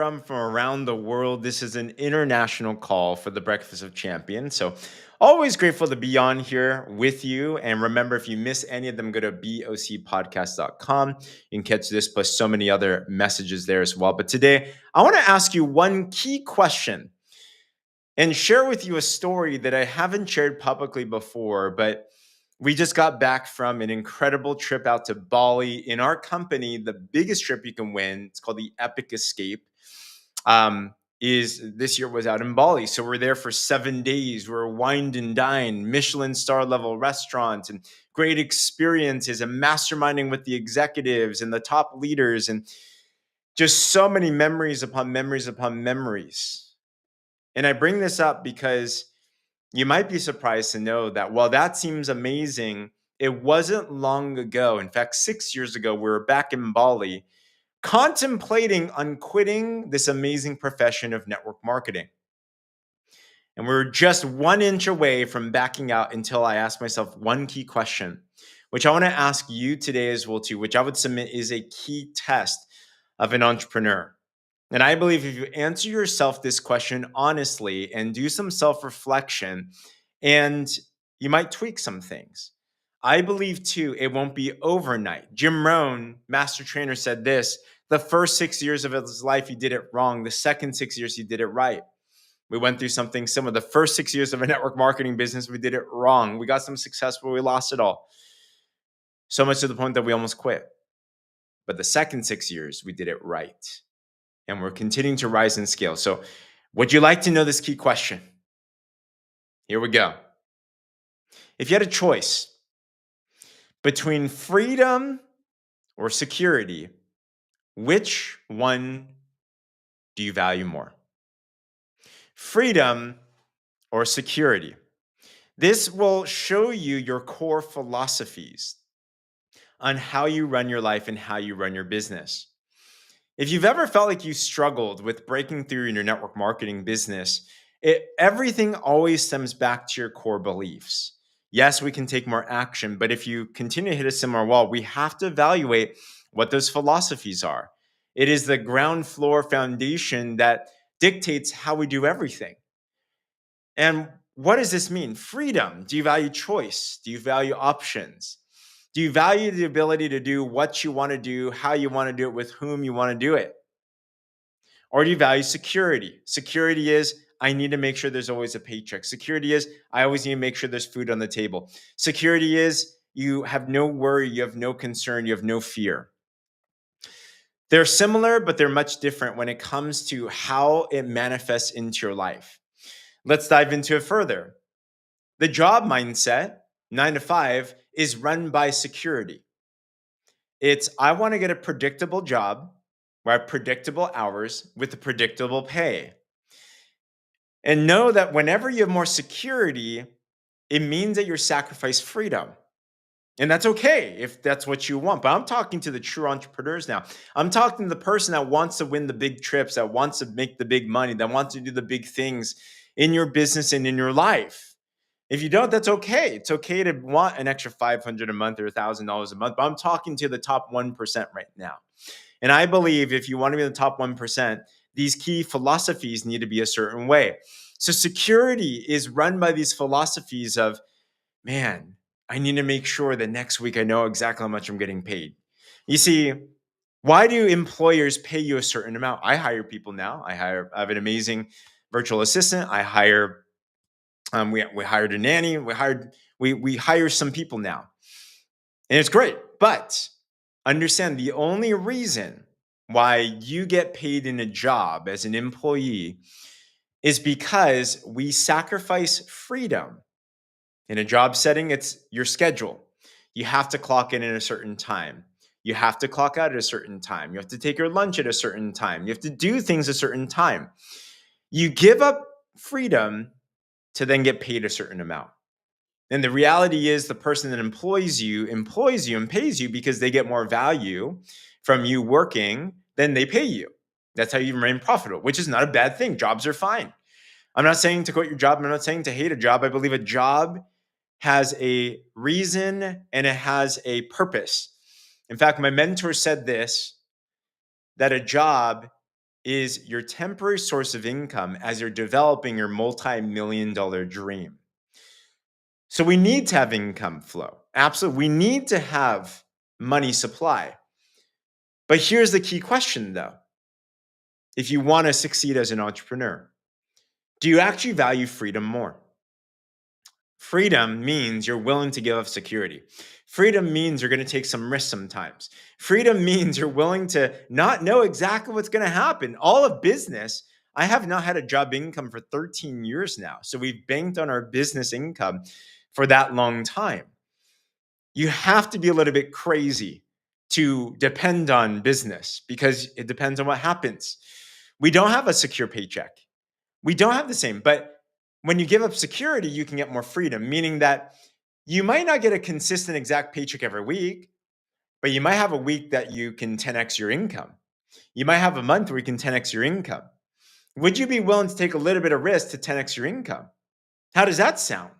from around the world. This is an international call for the Breakfast of Champions. So, always grateful to be on here with you. And remember, if you miss any of them, go to bocpodcast.com. You can catch this plus so many other messages there as well. But today, I want to ask you one key question and share with you a story that I haven't shared publicly before, but we just got back from an incredible trip out to Bali. In our company, the biggest trip you can win, it's called the Epic Escape, is this year was out in Bali. So we're there for 7 days. We're wined and dined, Michelin star level restaurants and great experiences and masterminding with the executives and the top leaders and just so many memories upon memories upon memories. And I bring this up because you might be surprised to know that while that seems amazing, it wasn't long ago. In fact, 6 years ago, we were back in Bali contemplating on quitting this amazing profession of network marketing. And we were just 1 inch away from backing out until I asked myself one key question, which I want to ask you today as well, too, which I would submit is a key test of an entrepreneur. And I believe if you answer yourself this question honestly and do some self reflection, and you might tweak some things. I believe too, it won't be overnight. Jim Rohn, master trainer, said this: the first 6 years of his life, he did it wrong. The second 6 years, he did it right. We went through something similar. The first 6 years of a network marketing business, we did it wrong. We got some success, but we lost it all. So much to the point that we almost quit. But the second 6 years, we did it right. And we're continuing to rise in scale. So, would you like to know this key question? Here we go. If you had a choice between freedom or security, which one do you value more? Freedom or security? This will show you your core philosophies on how you run your life and how you run your business. If you've ever felt like you struggled with breaking through in your network marketing business, everything always stems back to your core beliefs. Yes, we can take more action, but if you continue to hit a similar wall, we have to evaluate what those philosophies are. It is the ground floor foundation that dictates how we do everything. And what does this mean? Freedom. Do you value choice? Do you value options? Do you value the ability to do what you want to do, how you want to do it, with whom you want to do it? Or do you value security? Security is, I need to make sure there's always a paycheck. Security is, I always need to make sure there's food on the table. Security is, you have no worry, you have no concern, you have no fear. They're similar, but they're much different when it comes to how it manifests into your life. Let's dive into it further. The job mindset, 9 to 5, is run by security. It's, I want to get a predictable job where I have predictable hours with a predictable pay. And know that whenever you have more security, it means that you're sacrificing freedom. And that's okay if that's what you want. But I'm talking to the true entrepreneurs now. I'm talking to the person that wants to win the big trips, that wants to make the big money, that wants to do the big things in your business and in your life. If you don't, that's okay. It's okay to want an extra $500 a month or $1,000 a month. But I'm talking to the top 1% right now. And I believe if you want to be in the top 1%, these key philosophies need to be a certain way. So security is run by these philosophies of, man, I need to make sure that next week I know exactly how much I'm getting paid. You see, why do employers pay you a certain amount? I hire people now. I have an amazing virtual assistant. We hired a nanny. We hire some people now. And it's great. But understand, the only reason why you get paid in a job as an employee is because we sacrifice freedom. In a job setting, it's your schedule. You have to clock in at a certain time. You have to clock out at a certain time. You have to take your lunch at a certain time. You have to do things a certain time. You give up freedom to then get paid a certain amount. And the reality is, the person that employs you and pays you because they get more value from you working than they pay you. That's how you remain profitable, which is not a bad thing. Jobs are fine. I'm not saying to quit your job. I'm not saying to hate a job. I believe a job has a reason and it has a purpose. In fact, my mentor said this, that a job is your temporary source of income as you're developing your multi-million dollar dream. So we need to have income flow. Absolutely. We need to have money supply. But here's the key question though. If you want to succeed as an entrepreneur, do you actually value freedom more? Freedom means you're willing to give up security. Freedom means you're going to take some risks sometimes. Freedom means you're willing to not know exactly what's going to happen. All of business, I have not had a job income for 13 years now. So we've banked on our business income for that long time. You have to be a little bit crazy to depend on business because it depends on what happens. We don't have a secure paycheck. We don't have the same, but when you give up security, you can get more freedom, meaning that you might not get a consistent exact paycheck every week, but you might have a week that you can 10x your income. You might have a month where you can 10x your income. Would you be willing to take a little bit of risk to 10x your income? How does that sound?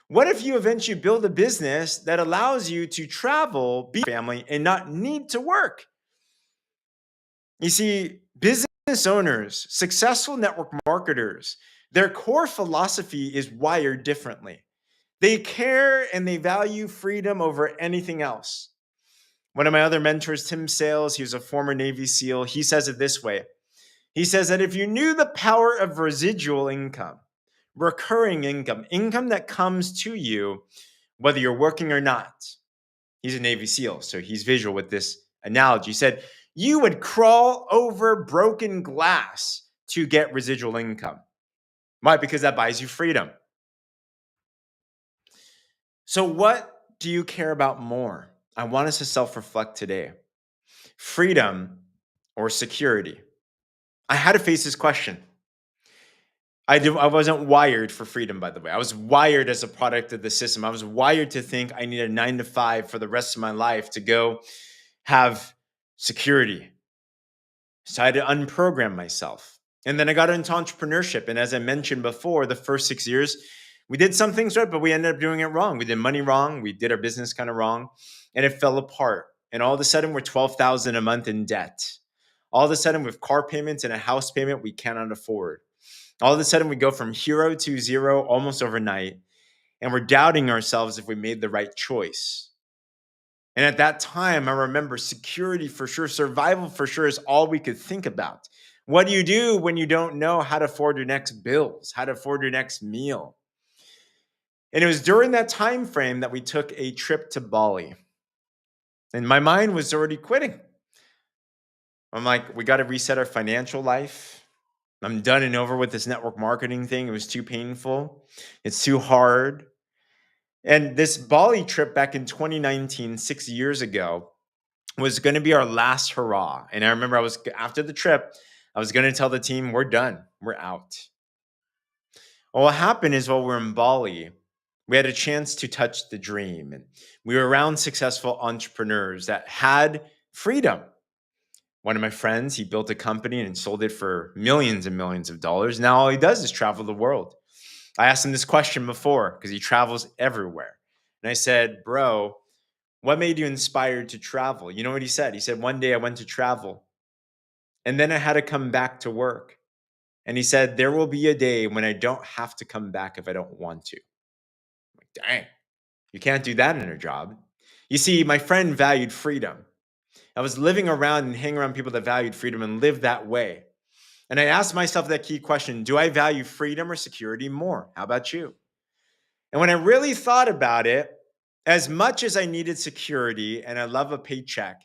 What if you eventually build a business that allows you to travel, be family, and not need to work? You see, business owners, successful network marketers, their core philosophy is wired differently. They care and they value freedom over anything else. One of my other mentors, Tim Sales, he was a former Navy SEAL. He says it this way. He says that if you knew the power of residual income, recurring income, income that comes to you, whether you're working or not, he's a Navy SEAL, so he's visual with this analogy. He said, you would crawl over broken glass to get residual income. Why? Because that buys you freedom. So, what do you care about more? I want us to self reflect today. Freedom or security? I had to face this question. I wasn't wired for freedom, by the way. I was wired as a product of the system. I was wired to think I need a 9 to 5 for the rest of my life to go have security. So I had to unprogram myself. And then I got into entrepreneurship. And as I mentioned before, the first 6 years, we did some things right, but we ended up doing it wrong. We did money wrong. We did our business kind of wrong. And it fell apart. And all of a sudden, we're $12,000 a month in debt. All of a sudden, with car payments and a house payment we cannot afford. All of a sudden, we go from hero to zero almost overnight. And we're doubting ourselves if we made the right choice. And at that time, I remember security for sure, survival for sure is all we could think about. What do you do when you don't know how to afford your next bills, how to afford your next meal? And it was during that time frame that we took a trip to Bali. And my mind was already quitting. I'm like, we got to reset our financial life. I'm done and over with this network marketing thing. It was too painful. It's too hard. And this Bali trip back in 2019, 6 years ago, was going to be our last hurrah. And I remember after the trip, I was going to tell the team, we're done. We're out. Well, what happened is while we were in Bali, we had a chance to touch the dream. And we were around successful entrepreneurs that had freedom. One of my friends, he built a company and sold it for millions and millions of dollars. Now all he does is travel the world. I asked him this question before because he travels everywhere. And I said, bro, what made you inspired to travel? You know what he said? He said, one day I went to travel and then I had to come back to work. And he said, there will be a day when I don't have to come back if I don't want to. I'm like, dang, you can't do that in a job. You see, my friend valued freedom. I was living around and hanging around people that valued freedom and lived that way. And I asked myself that key question, do I value freedom or security more? How about you? And when I really thought about it, as much as I needed security and I love a paycheck,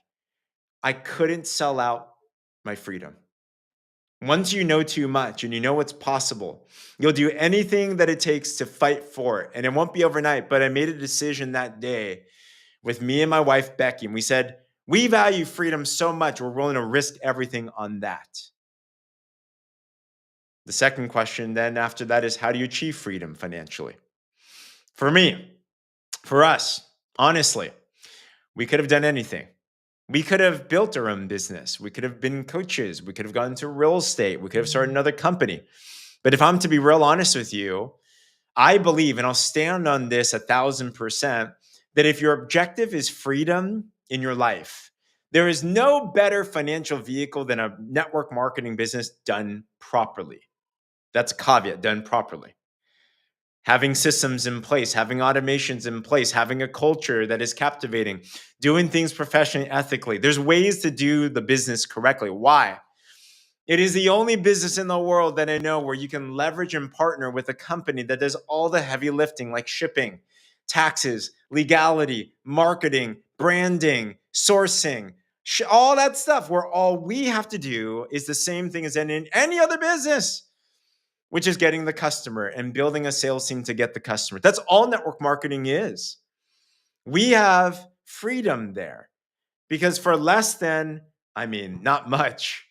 I couldn't sell out my freedom. Once you know too much and you know what's possible, you'll do anything that it takes to fight for it. And it won't be overnight, but I made a decision that day with me and my wife, Becky, and we said, we value freedom so much, we're willing to risk everything on that. The second question then after that is, how do you achieve freedom financially? For me, for us, honestly, we could have done anything. We could have built our own business. We could have been coaches. We could have gone into real estate. We could have started another company. But if I'm to be real honest with you, I believe, and I'll stand on this 1,000%, that if your objective is freedom in your life, There is no better financial vehicle than a network marketing business done properly. That's a caveat, done properly. Having systems in place, having automations in place, having a culture that is captivating, doing things professionally, ethically. There's ways to do the business correctly. Why? It is the only business in the world that I know where you can leverage and partner with a company that does all the heavy lifting, like shipping, taxes, legality, marketing, branding, sourcing, all that stuff, where all we have to do is the same thing as in any other business, which is getting the customer and building a sales team to get the customer. That's all network marketing is. We have freedom there because for less than, not much,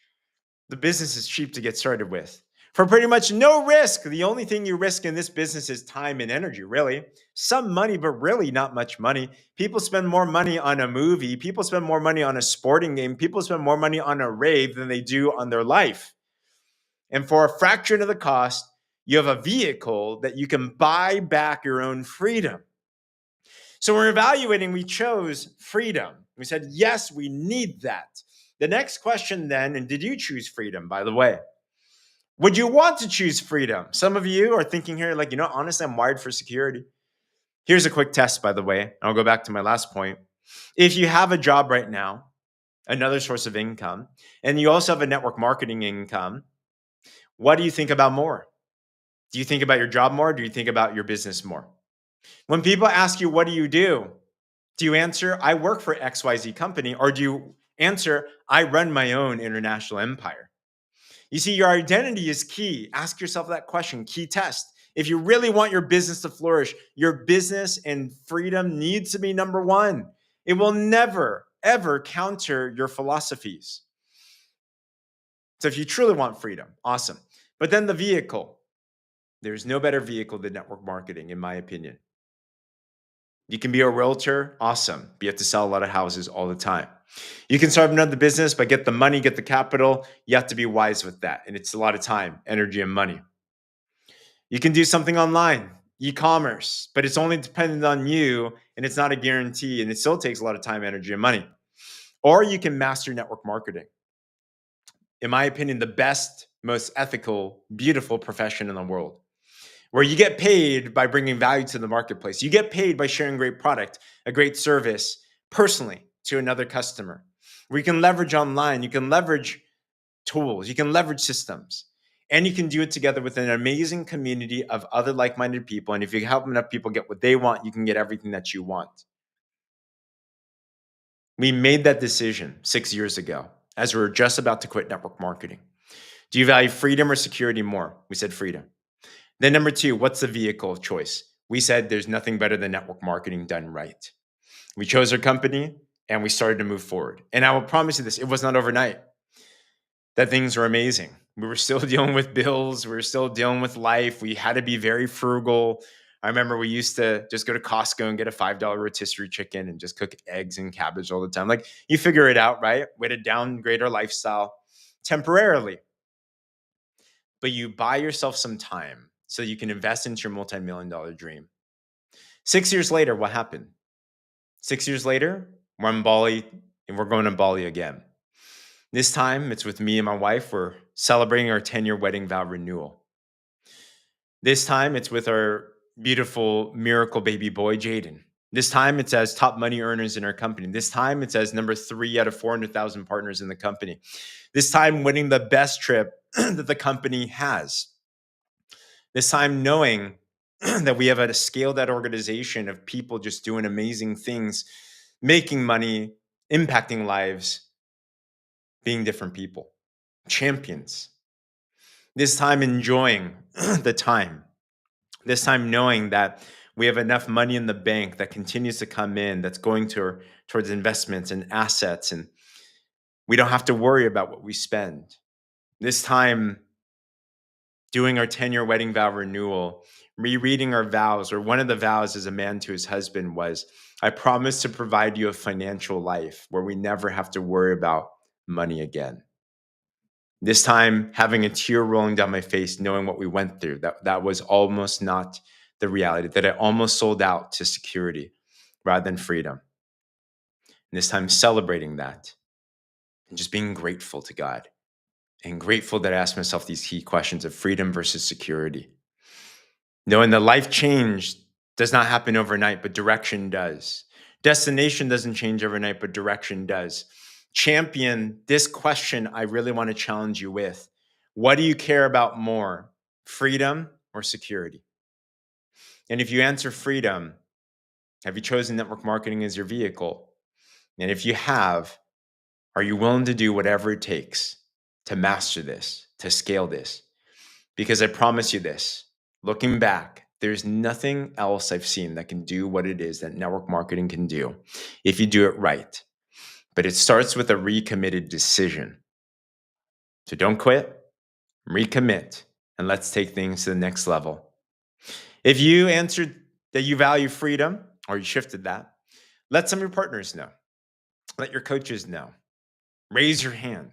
the business is cheap to get started with. For pretty much no risk, the only thing you risk in this business is time and energy, really. Some money, but really not much money. People spend more money on a movie, people spend more money on a sporting game, people spend more money on a rave than they do on their life. And for a fraction of the cost, you have a vehicle that you can buy back your own freedom. So when we're evaluating, we chose freedom. We said, yes, we need that. The next question then, and did you choose freedom, by the way? Would you want to choose freedom? Some of you are thinking here, like, honestly, I'm wired for security. Here's a quick test, by the way. I'll go back to my last point. If you have a job right now, another source of income, and you also have a network marketing income, what do you think about more? Do you think about your job more? Do you think about your business more? When people ask you, what do you answer, I work for XYZ company? Or do you answer, I run my own international empire? You see, your identity is key. Ask yourself that question, key test. If you really want your business to flourish, your business and freedom needs to be number one. It will never, ever counter your philosophies. So if you truly want freedom, awesome. But then the vehicle, there's no better vehicle than network marketing, in my opinion. You can be a realtor, awesome. But you have to sell a lot of houses all the time. You can start another business, but get the money, get the capital. You have to be wise with that. And it's a lot of time, energy, and money. You can do something online, e-commerce, but it's only dependent on you and it's not a guarantee. And it still takes a lot of time, energy, and money. Or you can master network marketing. In my opinion, the best, most ethical, beautiful profession in the world, where you get paid by bringing value to the marketplace. You get paid by sharing great product, a great service personally to another customer. Where you can leverage online, you can leverage tools, you can leverage systems, and you can do it together with an amazing community of other like-minded people. And if you help enough people get what they want, you can get everything that you want. We made that decision 6 years ago as we were just about to quit network marketing. Do you value freedom or security more? We said freedom. Then number two, what's the vehicle of choice? We said there's nothing better than network marketing done right. We chose our company and we started to move forward. And I will promise you this, it was not overnight that things were amazing. We were still dealing with bills. We were still dealing with life. We had to be very frugal. I remember we used to just go to Costco and get a $5 rotisserie chicken and just cook eggs and cabbage all the time. Like, you figure it out, right? Way to downgrade our lifestyle temporarily. But you buy yourself some time so you can invest into your multi-million-dollar dream. 6 years later, what happened? 6 years later, we're in Bali and we're going to Bali again. This time, it's with me and my wife. We're celebrating our 10-year wedding vow renewal. This time, it's with our beautiful miracle baby boy, Jaden. This time, it's as top money earners in our company. This time, it's as number 3 out of 400,000 partners in the company. This time, winning the best trip that the company has. This time, knowing that we have a scale that organization of people just doing amazing things, making money, impacting lives, being different people, champions. This time, enjoying the time. This time, knowing that we have enough money in the bank that continues to come in, that's going towards investments and assets, and we don't have to worry about what we spend. This time, doing our 10-year wedding vow renewal, rereading our vows, or one of the vows as a man to his husband was, I promise to provide you a financial life where we never have to worry about money again. This time, having a tear rolling down my face, knowing what we went through, that was almost not the reality, that I almost sold out to security rather than freedom. And this time, celebrating that and just being grateful to God and grateful that I asked myself these key questions of freedom versus security. Knowing that life change does not happen overnight, but direction does. Destination doesn't change overnight, but direction does. Champion, this question I really want to challenge you with. What do you care about more, freedom or security? And if you answer freedom, have you chosen network marketing as your vehicle? And if you have, are you willing to do whatever it takes to master this, to scale this? Because I promise you this, looking back, there's nothing else I've seen that can do what it is that network marketing can do if you do it right. But it starts with a recommitted decision. So don't quit, recommit, and let's take things to the next level. If you answered that you value freedom or you shifted that, let some of your partners know, let your coaches know. Raise your hand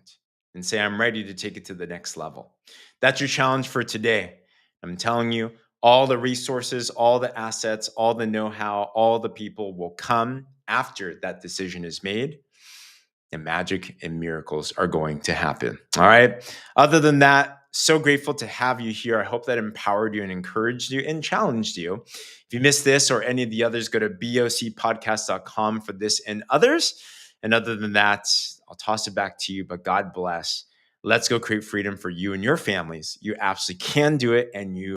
and say, I'm ready to take it to the next level. That's your challenge for today. I'm telling you, all the resources, all the assets, all the know how, all the people will come after that decision is made. And magic and miracles are going to happen. All right. Other than that, so grateful to have you here. I hope that empowered you and encouraged you and challenged you. If you missed this or any of the others, go to bocpodcast.com for this and others. And other than that, I'll toss it back to you, but God bless. Let's go create freedom for you and your families. You absolutely can do it, and you